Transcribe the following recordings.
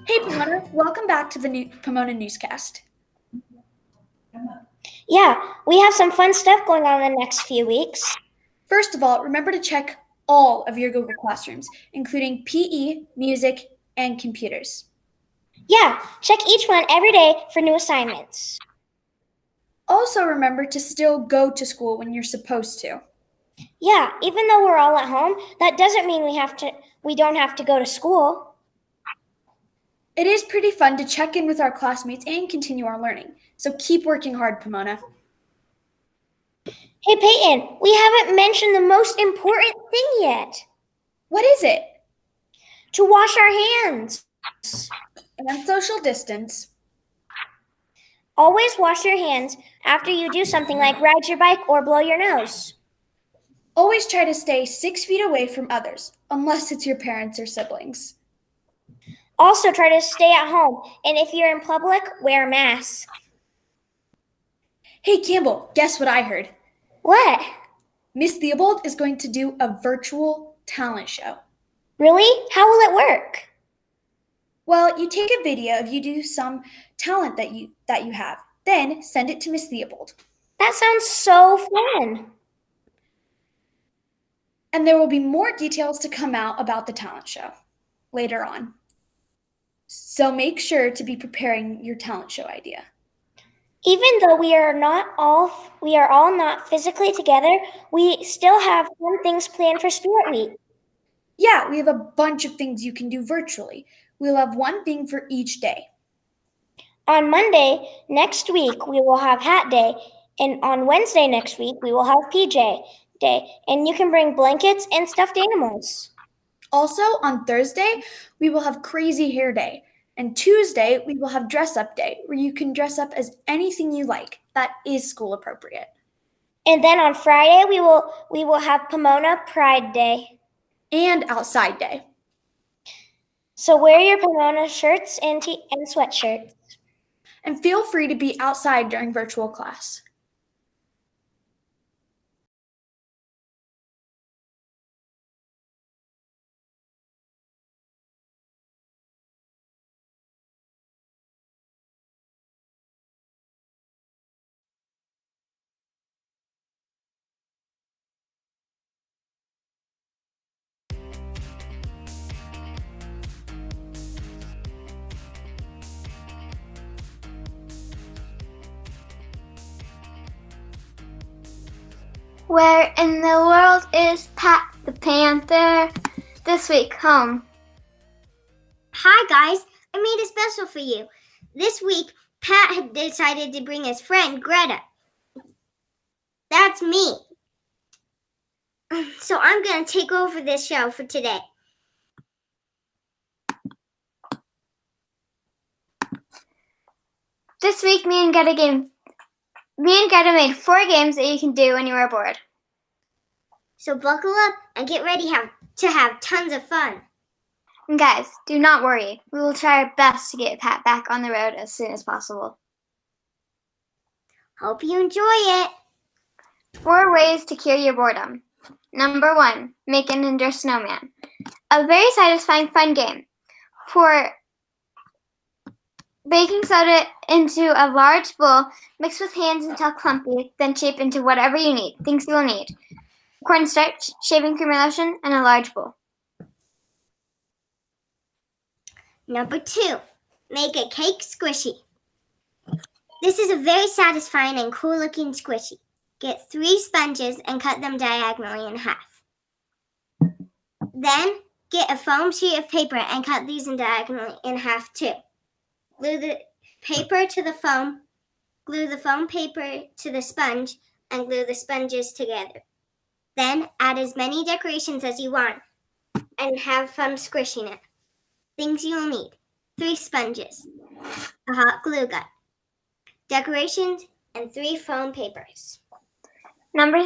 Hey Pomona, welcome back to the Pomona Newscast. Yeah, we have some fun stuff going on in the next few weeks. First of all, remember to check all of your Google Classrooms, including PE, music, and computers. Yeah, check each one every day for new assignments. Also remember to still go to school when you're supposed to. Yeah, even though we're all at home, that doesn't mean we don't have to go to school. It is pretty fun to check in with our classmates and continue our learning, so keep working hard, Pomona. Hey Peyton, we haven't mentioned the most important thing yet. What is it? To wash our hands. And social distance. Always wash your hands after you do something like ride your bike or blow your nose. Always try to stay 6 feet away from others, unless it's your parents or siblings. Also try to stay at home, and if you're in public, wear a mask. Hey Campbell, guess what I heard? What? Miss Theobald is going to do a virtual talent show. Really? How will it work? Well, you take a video of you do some talent that you have, then send it to Miss Theobald. That sounds so fun. And there will be more details to come out about the talent show later on. So make sure to be preparing your talent show idea. Even though we are all not physically together, we still have some things planned for Spirit Week. Yeah, we have a bunch of things you can do virtually. We'll have one thing for each day. On Monday next week, we will have Hat Day, and on Wednesday next week, we will have PJ Day, and you can bring blankets and stuffed animals. Also, on Thursday, we will have Crazy Hair Day. And Tuesday, we will have Dress Up Day, where you can dress up as anything you like that is school appropriate. And then on Friday, we will have Pomona Pride Day. And Outside Day. So wear your Pomona shirts and sweatshirts. And feel free to be outside during virtual class. Where in the world is Pat the Panther this week? Home. Hi guys, I made a special for you. This week, Pat had decided to bring his friend Greta. That's me. So I'm going to take over this show for today. This week, me and Greta made 4 games that you can do when you are bored. So buckle up and get ready to have tons of fun. And guys, do not worry. We will try our best to get Pat back on the road as soon as possible. Hope you enjoy it. 4 ways to cure your boredom. Number 1, make an Ender snowman. A very satisfying fun game. Pour baking soda into a large bowl, mix with hands until clumpy, then shape into whatever you need. Things you will need: cornstarch, shaving cream or lotion, and a large bowl. Number 2, make a cake squishy. This is a very satisfying and cool looking squishy. Get 3 sponges and cut them diagonally in half. Then get a foam sheet of paper and cut these diagonally in half too. Glue the paper to the foam, glue the foam paper to the sponge, and glue the sponges together. Then add as many decorations as you want and have fun squishing it. Things you'll need: 3 sponges, a hot glue gun, decorations, and 3 foam papers. Number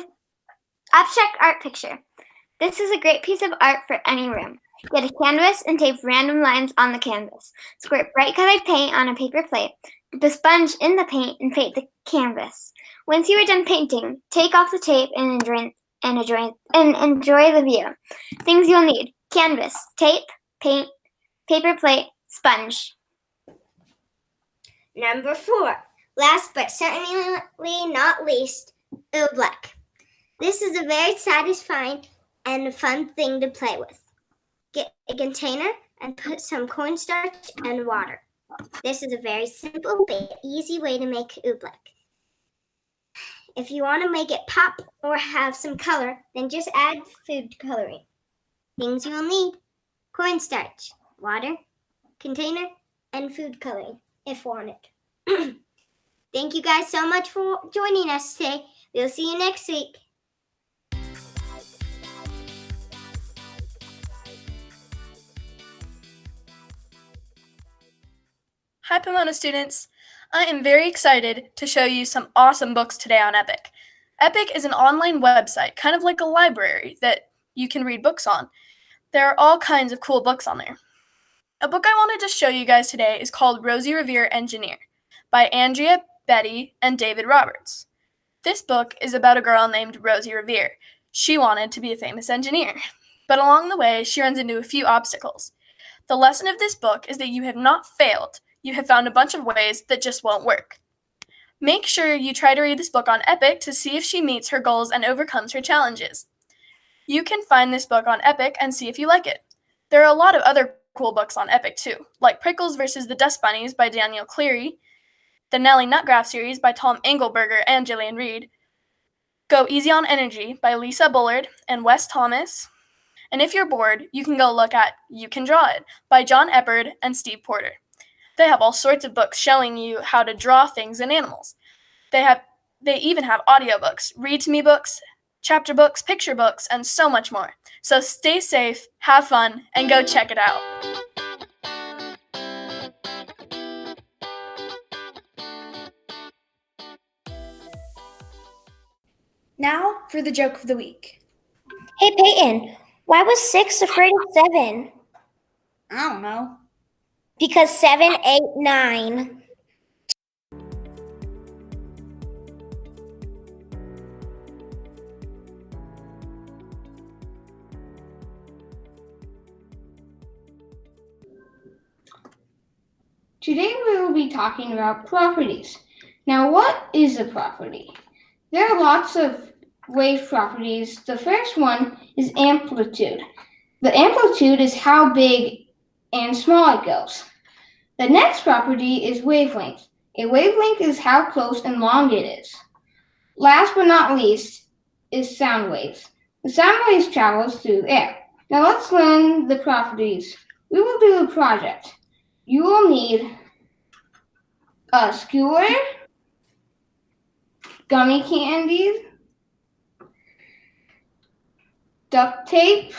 abstract art picture. This is a great piece of art for any room. Get a canvas and tape random lines on the canvas. Squirt bright colored paint on a paper plate. Dip a sponge in the paint and paint the canvas. Once you are done painting, take off the tape and enjoy the view. Things you'll need: canvas, tape, paint, paper plate, sponge. Number 4, last but certainly not least, oobleck. This is a very satisfying and fun thing to play with. Get a container and put some cornstarch and water. This is a very simple but easy way to make oobleck. If you want to make it pop or have some color, then just add food coloring. Things you'll need: cornstarch, water, container, and food coloring if wanted. Thank you guys so much for joining us today. We'll see you next week. Hi Pomona students! I am very excited to show you some awesome books today on Epic. Epic is an online website, kind of like a library that you can read books on. There are all kinds of cool books on there. A book I wanted to show you guys today is called Rosie Revere Engineer by Andrea, Betty, and David Roberts. This book is about a girl named Rosie Revere. She wanted to be a famous engineer, but along the way she runs into a few obstacles. The lesson of this book is that you have not failed. You have found a bunch of ways that just won't work. Make sure you try to read this book on Epic to see if she meets her goals and overcomes her challenges. You can find this book on Epic and see if you like it. There are a lot of other cool books on Epic too, like Prickles vs. the Dust Bunnies by Daniel Cleary, the Nellie Nutgraph series by Tom Engelberger and Jillian Reed, Go Easy on Energy by Lisa Bullard and Wes Thomas, and if you're bored, you can go look at You Can Draw It by John Eppard and Steve Porter. They have all sorts of books showing you how to draw things and animals. They even have audiobooks, read to me books, chapter books, picture books, and so much more. So stay safe, have fun, and go check it out. Now for the joke of the week. Hey Peyton, why was 6 afraid of 7? I don't know. Because 7, 8, 9. Today we will be talking about properties. Now, what is a property? There are lots of wave properties. The first one is amplitude. The amplitude is how big and small it goes. The next property is wavelength. A wavelength is how close and long it is. Last but not least is sound waves. The sound waves travels through air. Now let's learn the properties. We will do a project. You will need a skewer, gummy candies, duct tape,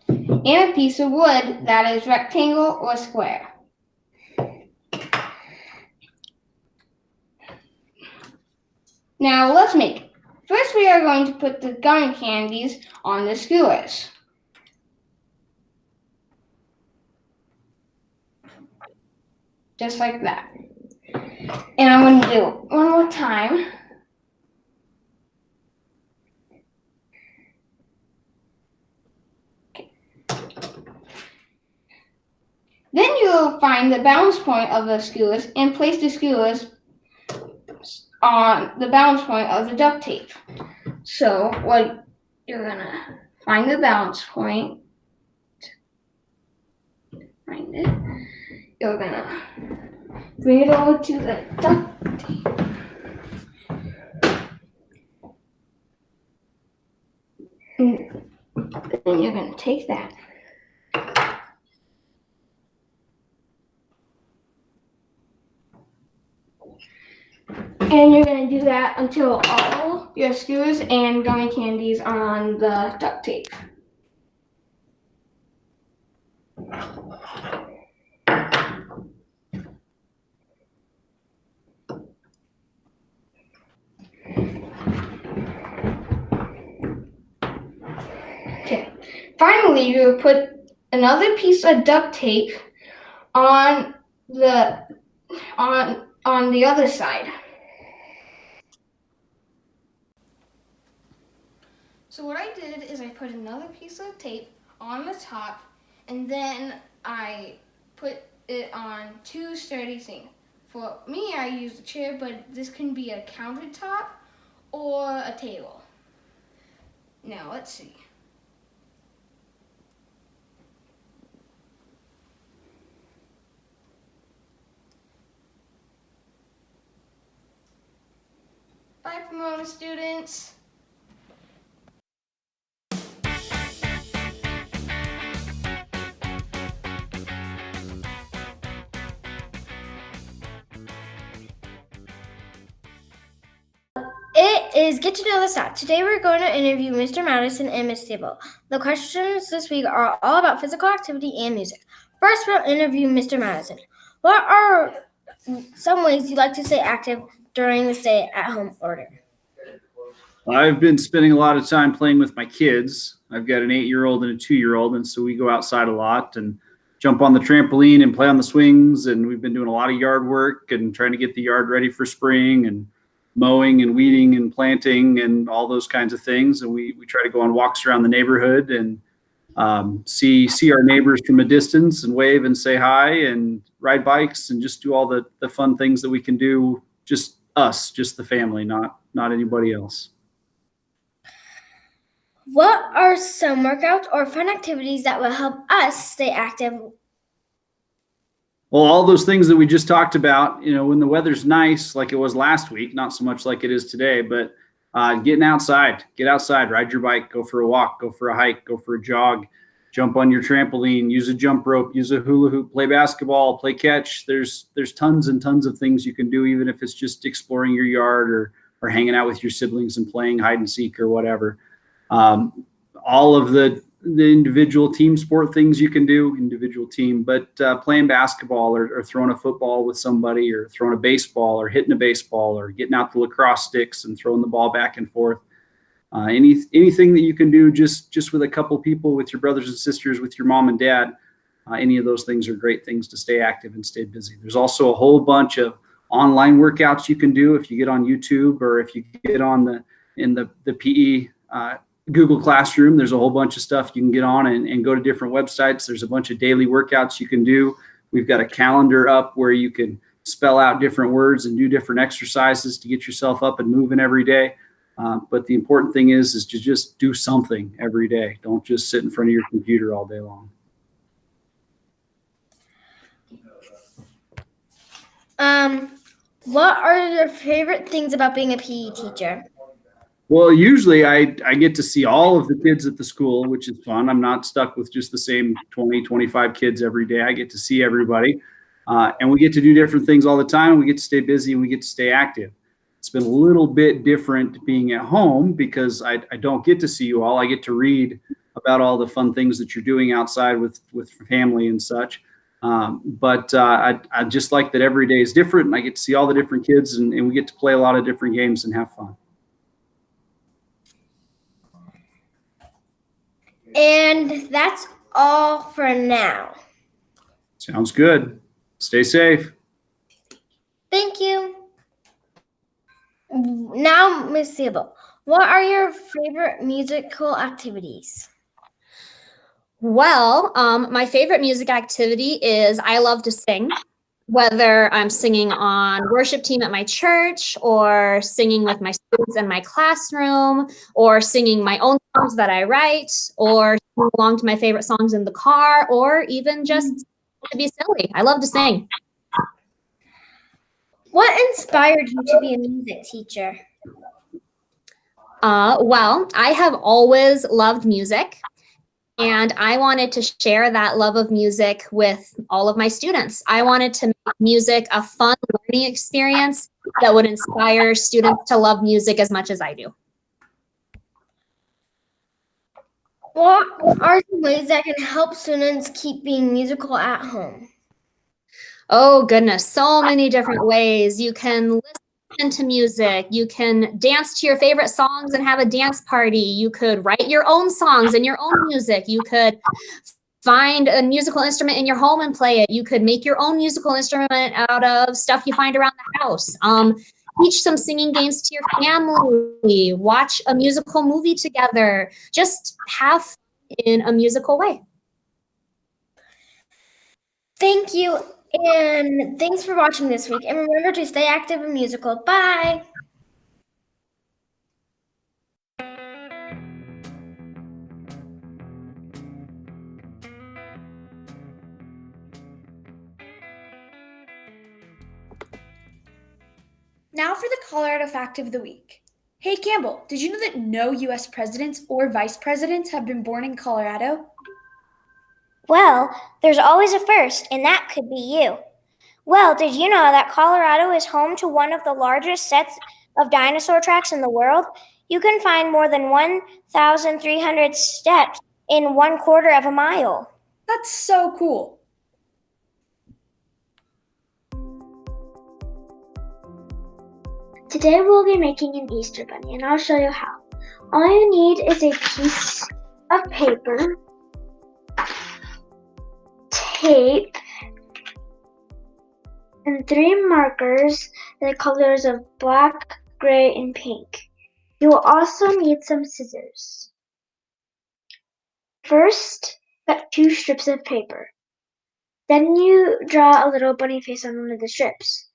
and a piece of wood that is rectangle or square. Now let's make it. First we are going to put the gummy candies on the skewers. Just like that. And I'm going to do it one more time. Okay. Then you'll find the balance point of the skewers and place the skewers on the balance point of the duct tape. So what you're going to find the balance point, find it. You're going to bring it over to the duct tape. And then you're going to take that. And you're going to do that until all your skewers and gummy candies are on the duct tape. Okay. Finally, you put another piece of duct tape on the other side. So what I did is I put another piece of tape on the top, and then I put it on 2 sturdy things. For me, I use a chair, but this can be a countertop or a table. Now, let's see. Bye, Pomona students. It is Get to Know the Staff. Today we're going to interview Mr. Madison and Miss Stable. The questions this week are all about physical activity and music. First, we'll interview Mr. Madison. What are some ways you like to stay active during the stay-at-home order? I've been spending a lot of time playing with my kids. I've got an 8-year-old and a 2-year-old, and so we go outside a lot and jump on the trampoline and play on the swings. And we've been doing a lot of yard work and trying to get the yard ready for spring and mowing and weeding and planting and all those kinds of things. And we try to go on walks around the neighborhood and see our neighbors from a distance and wave and say hi and ride bikes and just do all the fun things that we can do. Just us, just the family, not anybody else. What are some workouts or fun activities that will help us stay active? Well, all those things that we just talked about, when the weather's nice, like it was last week, not so much like it is today, but get outside, ride your bike, go for a walk, go for a hike, go for a jog, jump on your trampoline, use a jump rope, use a hula hoop, play basketball, play catch. There's tons and tons of things you can do, even if it's just exploring your yard or hanging out with your siblings and playing hide and seek or whatever. All of the individual team sport things you can do, but playing basketball or throwing a football with somebody or throwing a baseball or hitting a baseball or getting out the lacrosse sticks and throwing the ball back and forth. Anything that you can do just with a couple people, with your brothers and sisters, with your mom and dad, any of those things are great things to stay active and stay busy. There's also a whole bunch of online workouts you can do if you get on YouTube or if you get on the PE Google Classroom. There's a whole bunch of stuff you can get on and go to different websites. There's a bunch of daily workouts you can do. We've got a calendar up where you can spell out different words and do different exercises to get yourself up and moving every day. But the important thing is to just do something every day. Don't just sit in front of your computer all day long. What are your favorite things about being a PE teacher? Well, usually I get to see all of the kids at the school, which is fun. I'm not stuck with just the same 20, 25 kids every day. I get to see everybody. And we get to do different things all the time. We get to stay busy and we get to stay active. It's been a little bit different being at home because I don't get to see you all. I get to read about all the fun things that you're doing outside with family and such. But I just like that every day is different and I get to see all the different kids and we get to play a lot of different games and have fun. And that's all for now. Sounds good. Stay safe. Thank you. Now, Miss Sable, what are your favorite musical activities? Well, my favorite music activity is I love to sing, whether I'm singing on worship team at my church or singing with my students in my classroom or singing my own songs that I write or sing along to my favorite songs in the car or even just to be silly. I love to sing. What inspired you to be a music teacher? Well, I have always loved music. And I wanted to share that love of music with all of my students. I wanted to make music a fun learning experience that would inspire students to love music as much as I do. What are some ways that can help students keep being musical at home? Oh, goodness, so many different ways. You can listen to music. You can dance to your favorite songs and have a dance party. You could write your own songs and your own music. You could find a musical instrument in your home and play it. You could make your own musical instrument out of stuff you find around the house. Teach some singing games to your family. Watch a musical movie together. Just have fun in a musical way. Thank you, and thanks for watching this week. And remember to stay active and musical. Bye. Now for the Colorado fact of the week. Hey Campbell, did you know that no US presidents or vice presidents have been born in Colorado? Well, there's always a first, and that could be you. Well, did you know that Colorado is home to one of the largest sets of dinosaur tracks in the world? You can find more than 1,300 steps in 1/4 of a mile. That's so cool. Today we'll be making an Easter bunny, and I'll show you how. All you need is a piece of paper, tape, and 3 markers in the colors of black, gray, and pink. You will also need some scissors. First, cut 2 strips of paper. Then you draw a little bunny face on one of the strips.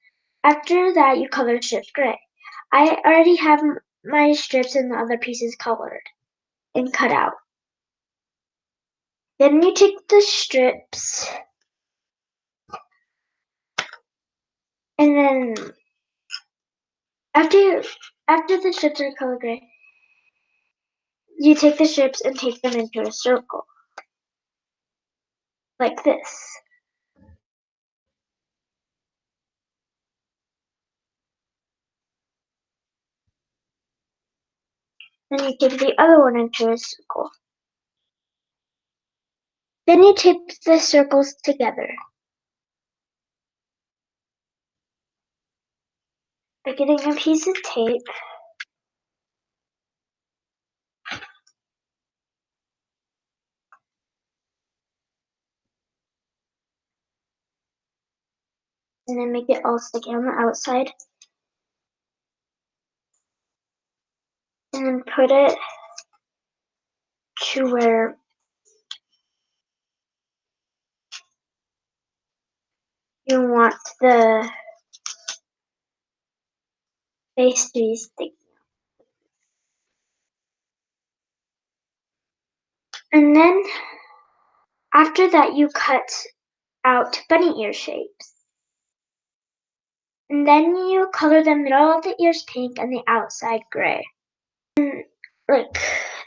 After that, you color the strips gray. I already have my strips and the other pieces colored and cut out. Then you take the strips and then after the strips are color gray, you take the strips and take them into a circle, like this. Then you take the other one into a circle. Then you tape the circles together by getting a piece of tape and then make it all sticky on the outside. And then put it to where you want the face to be sticky. And then after that you cut out bunny ear shapes. And then you color the middle of the ears pink and the outside gray. And like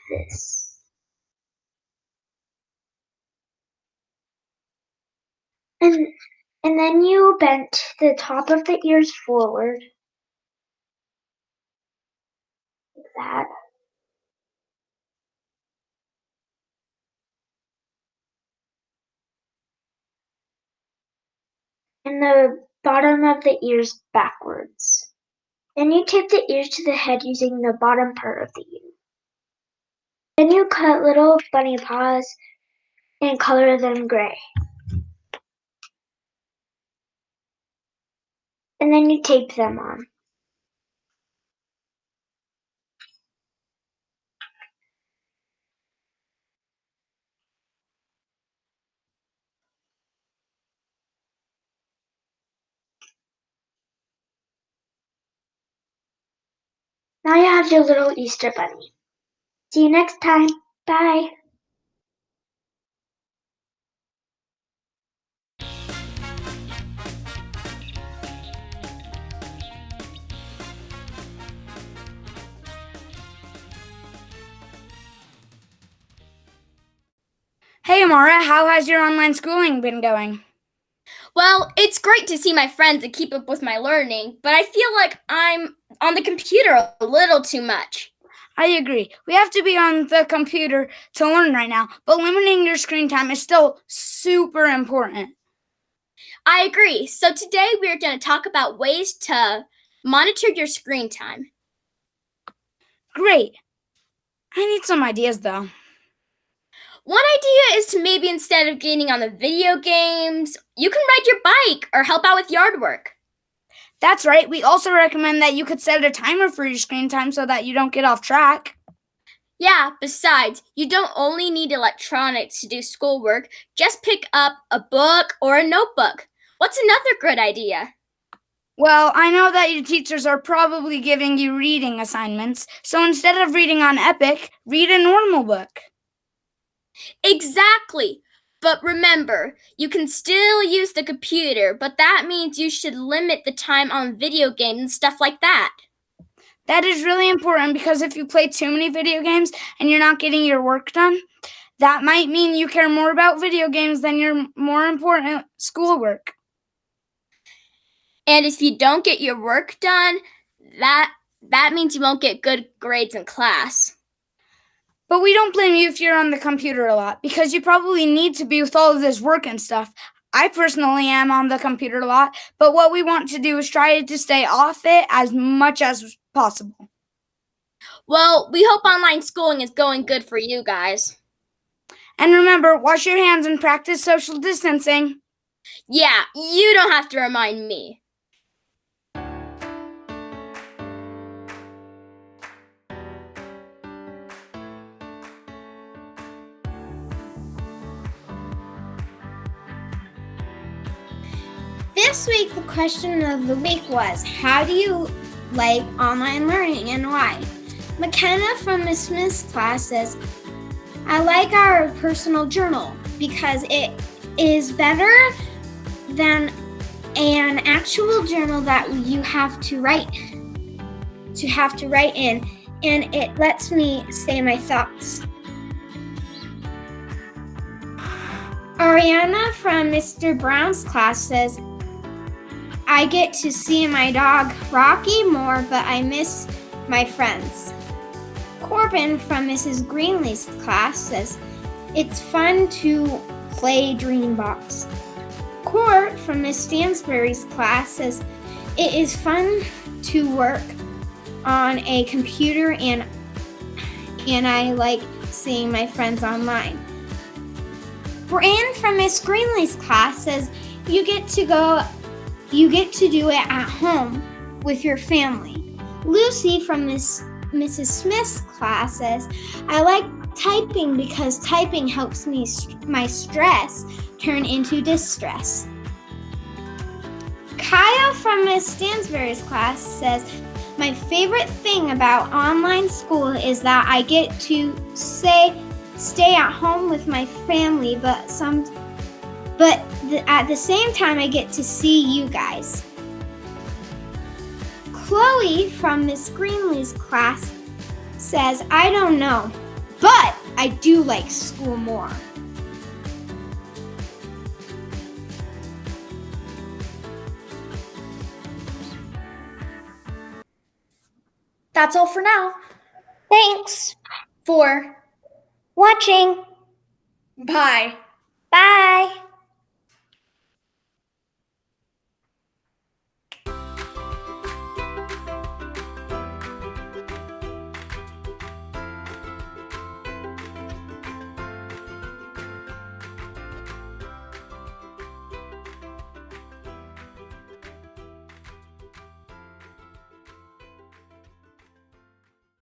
this. And then you bent the top of the ears forward. Like that. And the bottom of the ears backwards. Then you tape the ears to the head using the bottom part of the ear. Then you cut little bunny paws and color them gray. And then you tape them on. Now you have your little Easter bunny. See you next time. Bye. Hey Amara, how has your online schooling been going? Well, it's great to see my friends and keep up with my learning, but I feel like I'm on the computer a little too much. I agree. We have to be on the computer to learn right now, but limiting your screen time is still super important. I agree. So today we're going to talk about ways to monitor your screen time. Great. I need some ideas though. One idea is to maybe instead of getting on the video games, you can ride your bike or help out with yard work. That's right. We also recommend that you could set a timer for your screen time so that you don't get off track. Yeah, besides, you don't only need electronics to do schoolwork, just pick up a book or a notebook. What's another good idea? Well, I know that your teachers are probably giving you reading assignments, so instead of reading on Epic, read a normal book. Exactly! But remember, you can still use the computer, but that means you should limit the time on video games and stuff like that. That is really important because if you play too many video games and you're not getting your work done, that might mean you care more about video games than your more important schoolwork. And if you don't get your work done, that means you won't get good grades in class. But we don't blame you if you're on the computer a lot, because you probably need to be with all of this work and stuff. I personally am on the computer a lot, but what we want to do is try to stay off it as much as possible. Well, we hope online schooling is going good for you guys. And remember, wash your hands and practice social distancing. Yeah, you don't have to remind me. This week, the question of the week was, how do you like online learning and why? McKenna from Miss Smith's class says, I like our personal journal because it is better than an actual journal that you have to write in, and it lets me say my thoughts. Ariana from Mr. Brown's class says, I get to see my dog Rocky more, but I miss my friends. Corbin from Mrs. Greenlee's class says, it's fun to play Dreambox. Court from Miss Stansbury's class says, it is fun to work on a computer and I like seeing my friends online. Brian from Miss Greenlee's class says, you get to do it at home with your family. Lucy from Mrs. Smith's class says, I like typing because typing helps me my stress turn into distress. Kyle from Miss Stansbury's class says, my favorite thing about online school is that I get to stay at home with my family, but at the same time I get to see you guys. Chloe from Miss Greenlee's class says, I don't know, but I do like school more. That's all for now. Thanks For watching. bye. Bye.